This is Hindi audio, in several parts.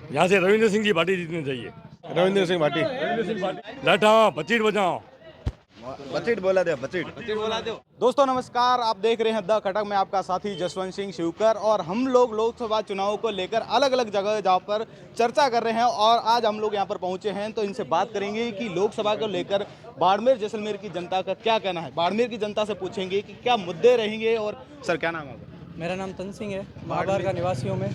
यहाँ से रविंद्र सिंह जी भाटी जीतने चाहिए। रविंद्र सिंह भाटी। लाठा बचीट बजाओ। बचीट बोला दे, बचीट बोला दो। दोस्तों नमस्कार, आप देख रहे हैं द खटक में आपका साथी जसवंत सिंह शिवकर और हम लोग लोकसभा चुनाव को लेकर अलग अलग जगह जहाँ पर चर्चा कर रहे हैं और आज हम लोग यहाँ पर पहुंचे हैं तो इनसे बात करेंगे कि लोकसभा को लेकर बाड़मेर जैसलमेर की जनता का क्या कहना है। बाड़मेर की जनता से पूछेंगे कि क्या मुद्दे रहेंगे। और सर क्या नाम है आपका? मेरा नाम तन सिंह है, महाबार का निवासियों में।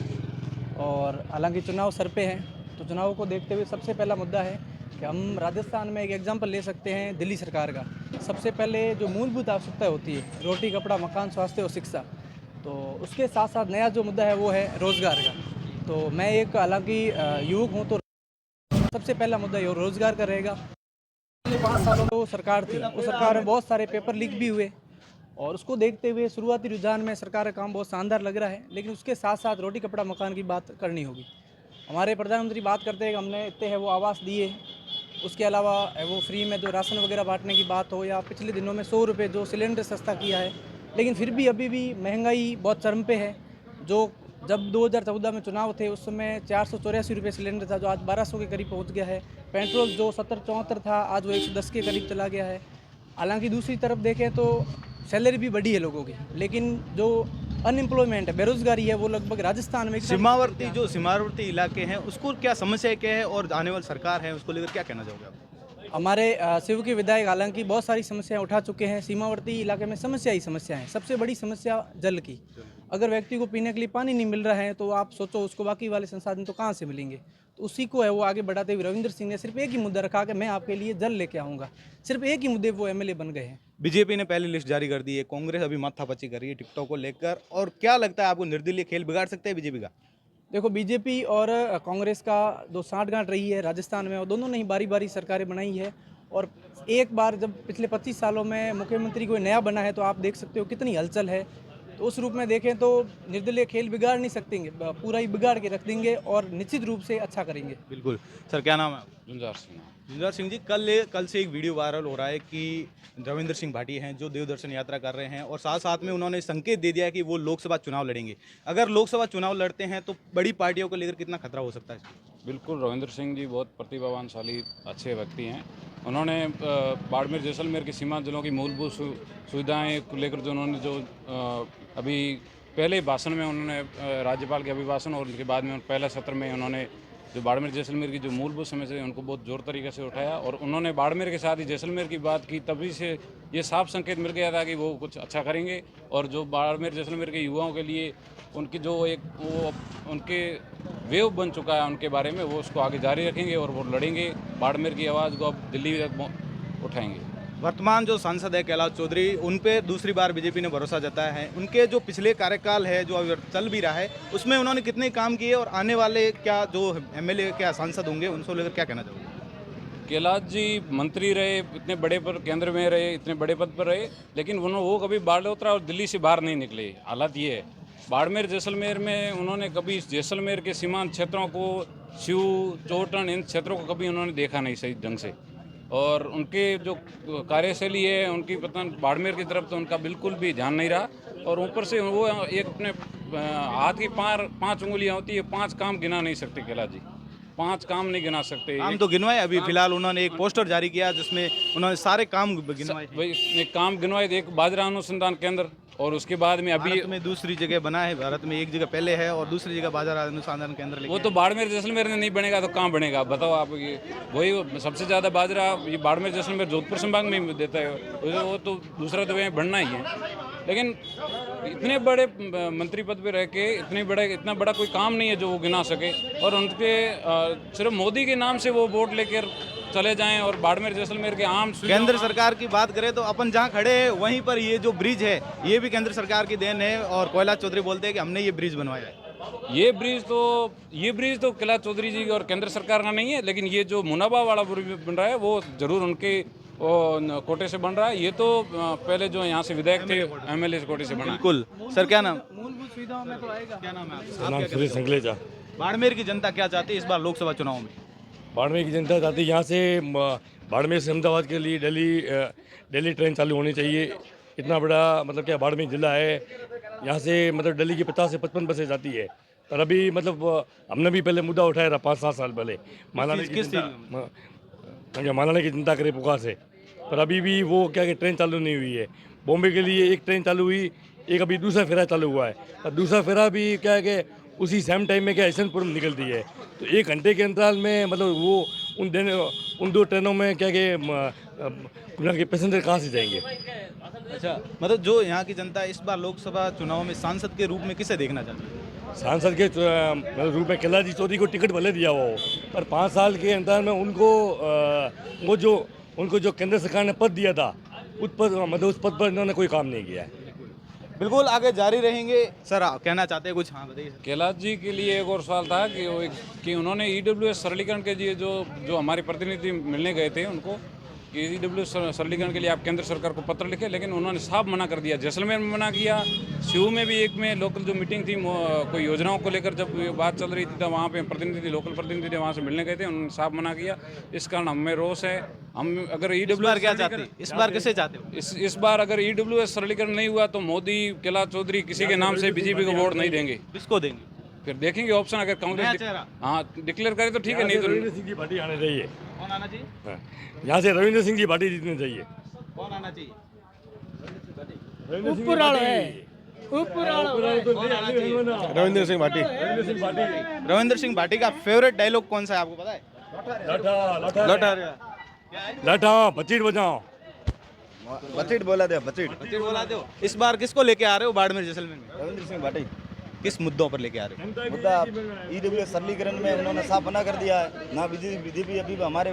और हालांकि चुनाव सर पे हैं, तो चुनाव को देखते हुए सबसे पहला मुद्दा है कि हम राजस्थान में एक एग्जांपल ले सकते हैं दिल्ली सरकार का। सबसे पहले जो मूलभूत आवश्यकता होती है, रोटी कपड़ा मकान स्वास्थ्य और शिक्षा, तो उसके साथ साथ नया जो मुद्दा है वो है रोज़गार का। तो मैं एक हालांकि युवक हूँ, तो सबसे पहला मुद्दा ये रोज़गार का रहेगा। पिछले 5 सालों में जो सरकार थी, उस सरकार में बहुत सारे पेपर लीक भी हुए और उसको देखते हुए शुरुआती रुझान में सरकार का काम बहुत शानदार लग रहा है, लेकिन उसके साथ साथ रोटी कपड़ा मकान की बात करनी होगी। हमारे प्रधानमंत्री बात करते हैं कि हमने इतने हैं वो आवास दिए, उसके अलावा वो फ्री में जो राशन वगैरह बांटने की बात हो, या पिछले दिनों में 100 रुपये जो सिलेंडर सस्ता किया है, लेकिन फिर भी अभी भी महंगाई बहुत चरम पे है। जो जब 2014 में चुनाव थे उस समय 484 रुपये सिलेंडर था, जो आज 1200 के करीब पहुंच गया है। पेट्रोल जो 70-74 था, आज वो 110 के करीब चला गया है। हालांकि दूसरी तरफ देखें तो सैलरी भी बढ़ी है लोगों की, लेकिन जो अनएम्प्लॉयमेंट है, बेरोजगारी है, वो लगभग राजस्थान में सीमावर्ती इलाके हैं उसको क्या समस्या क्या है और आने वाली सरकार है उसको लेकर क्या कहना चाहोगे आप? हमारे शिव के विधायक हालांकि बहुत सारी समस्याएं उठा चुके हैं। सीमावर्ती इलाके में समस्या ही समस्या है। सबसे बड़ी समस्या जल की। अगर व्यक्ति को पीने के लिए पानी नहीं मिल रहा है तो आप सोचो उसको बाकी वाले संसाधन तो कहाँ से मिलेंगे। तो उसी को है वो आगे बढ़ाते हुए रविंद्र सिंह ने सिर्फ एक ही मुद्दा रखा कि मैं आपके लिए जल लेके आऊँगा। सिर्फ एक ही मुद्दे वो एमएलए बन गए हैं। बीजेपी ने पहली लिस्ट जारी कर दी है, कांग्रेस अभी माथापच्ची कर रही है टिकटॉक को लेकर, और क्या लगता है आपको निर्दलीय खेल बिगाड़ सकते हैं बीजेपी का? देखो, बीजेपी और कांग्रेस का जो साठगांठ रही है राजस्थान में, और दोनों ने ही बारी बारी सरकारें बनाई है। और एक बार जब पिछले 25 सालों में मुख्यमंत्री कोई नया बना है तो आप देख सकते हो कितनी हलचल है। तो उस रूप में देखें तो निर्दलीय खेल बिगाड़ नहीं सकते, पूरा ही बिगाड़ के रख देंगे और निश्चित रूप से अच्छा करेंगे। बिल्कुल। सर क्या नाम है आपका? जुंजार सिंह। जुंजार सिंह जी, कल से एक वीडियो वायरल हो रहा है कि रविंद्र सिंह भाटी हैं जो देवदर्शन यात्रा कर रहे हैं और साथ साथ में उन्होंने संकेत दे दिया है कि वो लोकसभा चुनाव लड़ेंगे। अगर लोकसभा चुनाव लड़ते हैं तो बड़ी पार्टियों को लेकर कितना खतरा हो सकता है इसको? बिल्कुल, रविंद्र सिंह जी बहुत प्रतिभावानशाली अच्छे व्यक्ति हैं। उन्होंने बाड़मेर जैसलमेर की सीमा जिलों की मूलभूत सुविधाएं को लेकर जो उन्होंने जो अभी पहले भाषण में उन्होंने राज्यपाल के अभिभाषण और उनके बाद में पहले सत्र में उन्होंने जो बाड़मेर जैसलमेर की जो मूलभूत समस्या है उनको बहुत जोर तरीके से उठाया और उन्होंने बाड़मेर के साथ ही जैसलमेर की बात की। तभी से ये साफ संकेत मिल गया था कि वो कुछ अच्छा करेंगे और जो बाड़मेर जैसलमेर के युवाओं के लिए उनकी जो एक वो उनके वेव बन चुका है उनके बारे में, वो उसको आगे जारी रखेंगे और वो लड़ेंगे। बाड़मेर की आवाज़ को अब दिल्ली तक उठाएंगे। वर्तमान जो सांसद है कैलाश चौधरी, उन पे दूसरी बार बीजेपी ने भरोसा जताया है। उनके जो पिछले कार्यकाल है जो अभी चल भी रहा है उसमें उन्होंने कितने काम किए और आने वाले क्या जो एमएलए क्या सांसद होंगे उनको लेकर क्या कहना चाहोगे? कैलाश जी मंत्री रहे, इतने बड़े पर केंद्र में रहे, इतने बड़े पद पर रहे, लेकिन वो कभी बाड़ोतरा और दिल्ली से बाहर नहीं निकले। हालात ये है, बाड़मेर जैसलमेर में उन्होंने कभी जैसलमेर के सीमांत क्षेत्रों को, शिव चोटन, इन क्षेत्रों को कभी उन्होंने देखा नहीं सही ढंग से। और उनके जो कार्यशैली है उनकी पता बाड़मेर की तरफ तो उनका बिल्कुल भी ध्यान नहीं रहा। और ऊपर से वो एक अपने हाथ की 5 उंगलियां होती है, 5 काम गिना नहीं सकते कैलाश जी, 5 काम नहीं गिना सकते। काम तो गिनवाए, अभी फिलहाल उन्होंने एक पोस्टर जारी किया जिसमें उन्होंने सारे काम गिनवाए। वही काम गिनवाए, एक बाजरा अनुसंधान केंद्र, और उसके बाद में अभी भारत में दूसरी जगह बना है, भारत में एक जगह पहले है और दूसरी जगह बाजार अनुसंधान केंद्र। वो तो बाड़मेर जैसलमेर में नहीं बनेगा तो कहाँ बनेगा बताओ आप? ये वही सबसे ज़्यादा बाजरा ये बाड़मेर जैसलमेर जोधपुर संभाग में ही देता है, वो तो दूसरा तो वहीं बढ़ना ही है। लेकिन इतने बड़े मंत्री पद पे रह के इतना बड़ा कोई काम नहीं है जो वो गिना सके। और उनके सिर्फ मोदी के नाम से वो वोट लेकर चले जाएं और बाड़मेर जैसलमेर के आम केंद्र सरकार की बात करें तो अपन जहां खड़े हैं वहीं पर ये जो ब्रिज है ये भी केंद्र सरकार की देन है और कैलाश चौधरी बोलते हैं कि हमने ये ब्रिज बनवाया है। ये ब्रिज तो कैलाश चौधरी जी और केंद्र सरकार का नहीं है, लेकिन ये जो मुनाबा वाला ब्रिज बन रहा है वो जरूर उनके कोटे से बन रहा है। ये तो पहले जो यहाँ से विधायक थे एमएलए कोटे से बना। बिल्कुल। सर क्या नाम? मूलभूत सुविधाओं में तो आएगा। क्या नाम है मेरा नाम सुरेश संकलेजा। बाड़मेर की जनता क्या चाहती है इस बार लोकसभा चुनाव में? बाड़मेर की जनता चाहती है यहाँ से बाड़मेर से अहमदाबाद के लिए दिल्ली ट्रेन चालू होनी चाहिए। इतना बड़ा मतलब क्या बाड़मेर जिला है, यहाँ से मतलब दिल्ली की 50 से 55 बसें जाती है। पर अभी मतलब हमने भी पहले मुद्दा उठाया था 5-7 साल पहले मालाने की किस जनता मालाने की जनता करे पुकार से। पर अभी भी वो क्या कि ट्रेन चालू नहीं हुई है। बॉम्बे के लिए एक ट्रेन चालू हुई, एक अभी दूसरा फेरा चालू हुआ है। और दूसरा फेरा भी क्या है कि उसी सेम टाइम में क्या यशवंतपुर में निकलती है, तो 1 घंटे के अंतराल में मतलब वो उन 2 ट्रेनों में क्या कि यहाँ के पैसेंजर कहाँ से जाएंगे। अच्छा, मतलब जो यहाँ की जनता इस बार लोकसभा चुनाव में सांसद के रूप में किसे देखना चाहती है? सांसद के मतलब रूप में कैलाश चौधरी को टिकट भले दिया हुआ हो, पर 5 साल के अंतराल में उनको जो केंद्र सरकार ने पद दिया था उस पद पर इन्होंने कोई काम नहीं किया है। बिल्कुल आगे जारी रहेंगे। सर आप कहना चाहते हैं कुछ? हाँ बताइए। कैलाश जी के लिए एक और सवाल था कि उन्होंने ईडब्ल्यूएस सरलीकरण के लिए जो हमारे प्रतिनिधि मिलने गए थे उनको कि ईडब्ल्यूएस सरलीकरण के लिए आप केंद्र सरकार को पत्र लिखे, लेकिन उन्होंने साफ मना कर दिया। जैसलमेर में मना किया, सीयू में भी एक में लोकल जो मीटिंग थी कोई योजनाओं को लेकर जब बात चल रही थी तब वहाँ पे लोकल प्रतिनिधि वहाँ से मिलने गए थे, उन्होंने साफ मना किया। इस कारण हमें रोष है। हम अगर बार क्या चाहते हैं? इस बार किसे चाहते हो? इस बार अगर ईडब्ल्यूएस सरलीकरण नहीं हुआ तो मोदी, कैलाश चौधरी किसी के नाम से बीजेपी को वोट नहीं देंगे। किसको देंगे? फिर देखेंगे ऑप्शन, अगर कांग्रेस हाँ डिक्लेयर करे तो ठीक है, नहीं तो रविंद्र सिंह की पार्टी आने चाहिए। कौन आना चाहिए? हाँ, यहाँ से रविंद्र सिंह की पार्टी जीतनी चाहिए। कौन आना चाहिए? रविंद्र सिंह पार्टी। रविंद्र सिंह भाटी का फेवरेट डायलॉग कौन सा है आपको पता है? लाठा बचीट बजाओ। बचीट बोला दे, बचीट बोला दो। इस बार किसको लेके आ रहे हो बाड़मेर जैसलमेर में? रविंद्र सिंह भाटी। किस मुद्दों पर लेके आ रहे हो? मुद्दा ईडब्ल्यूएस सरलीकरण में उन्होंने साफ मना कर दिया है ना। बीजेपी अभी हमारे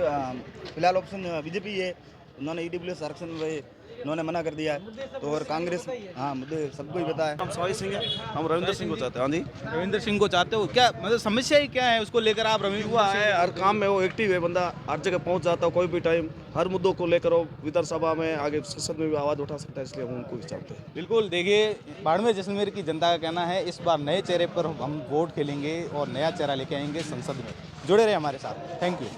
फिलहाल ऑप्शन बीजेपी है, उन्होंने ईडब्ल्यूएस आरक्षण में उन्होंने मना कर दिया है। तो और कांग्रेस हाँ मुद्दे सबको ही पता है। हम सवाई सिंह है, हम रविंद्र सिंह को चाहते हैं। हाँ जी, रविंद्र सिंह को चाहते हो क्या? मतलब समस्या ही क्या है उसको लेकर आप रविंद्र हुआ है हर काम में वो एक्टिव है बंदा, हर जगह पहुंच जाता है कोई भी टाइम, हर मुद्दों को लेकर वो विधानसभा में आगे संसद में भी आवाज़ उठा सकता है, इसलिए हम उनको ही चाहते हैं। बिल्कुल। देखिए बाड़मेर जैसलमेर की जनता का कहना है इस बार नए चेहरे पर हम वोट खेलेंगे और नया चेहरा लेके आएंगे संसद में। जुड़े रहे हमारे साथ। Thank you.